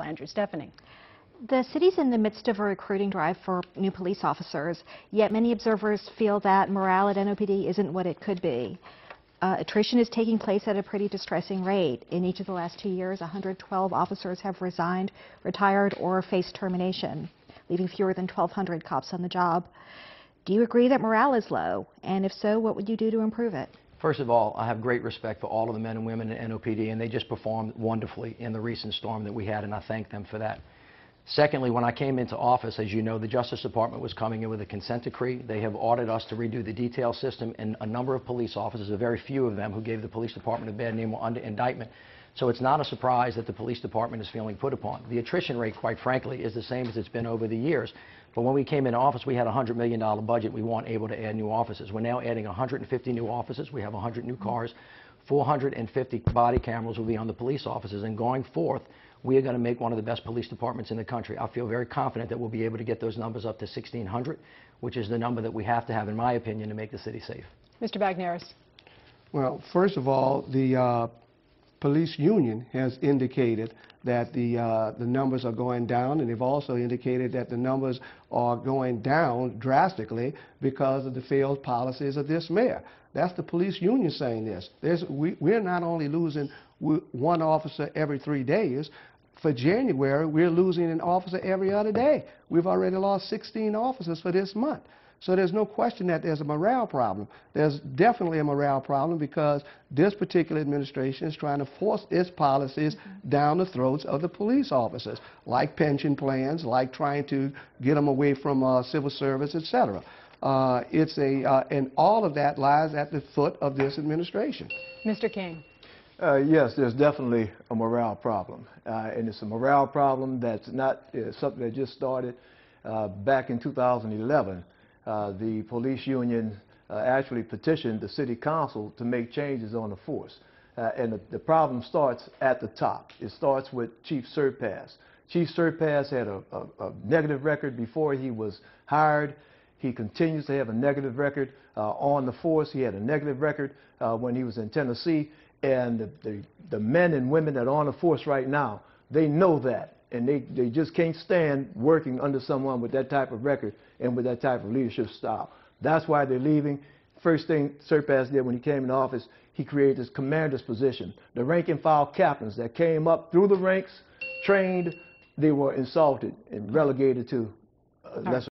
Andrew. Stephanie. The city's in the midst of a recruiting drive for new police officers, yet many observers feel that morale at NOPD isn't what it could be. Attrition is taking place at a pretty distressing rate. In each of the last 2 years, 112 officers have resigned, retired, or faced termination, leaving fewer than 1,200 cops on the job. Do you agree that morale is low? And if so, what would you do to improve it? First of all, I have great respect for all of the men and women in NOPD, and they just performed wonderfully in the recent storm that we had, and I thank them for that. Secondly, when I came into office, as you know, the Justice Department was coming in with a consent decree. They have ordered us to redo the detail system, and a number of police officers, a very few of them who gave the police department a bad name, were under indictment. So it's not a surprise that the police department is feeling put upon. The attrition rate, quite frankly, is the same as it's been over the years. But when we came into office, we had a $100 million budget. We weren't able to add new officers. We're now adding 150 new officers. We have 100 new cars. 450 body cameras will be on the police officers. And going forth, we are going to make one of the best police departments in the country. I feel very confident that we'll be able to get those numbers up to 1,600, which is the number that we have to have, in my opinion, to make the city safe. Mr. Bagneris. Well, first of all, the police union has indicated that the numbers are going down, and they've also indicated that the numbers are going down drastically because of the failed policies of this mayor. That's the police union saying this. We're not only losing one officer every 3 days. For January, we're losing an officer every other day. We've already lost 16 officers for this month. So there's no question that there's a morale problem. There's definitely a morale problem because this particular administration is trying to force its policies down the throats of the police officers, like pension plans, like trying to get them away from civil service, etc. And all of that lies at the foot of this administration. Mr. King. Yes, there's definitely a morale problem, and it's a morale problem that's not something that just started back in 2011. The police union actually petitioned the city council to make changes on the force, and the problem starts at the top. It starts with Chief Surpass. Chief Surpass had a negative record before he was hired. He continues to have a negative record on the force. He had a negative record when he was in Tennessee. And the men and women that are on the force right now, they know that. And they just can't stand working under someone with that type of record and with that type of leadership style. That's why they're leaving. First thing Surpass did when he came into office, he created this commander's position. The rank and file captains that came up through the ranks, trained, they were insulted and relegated to lesser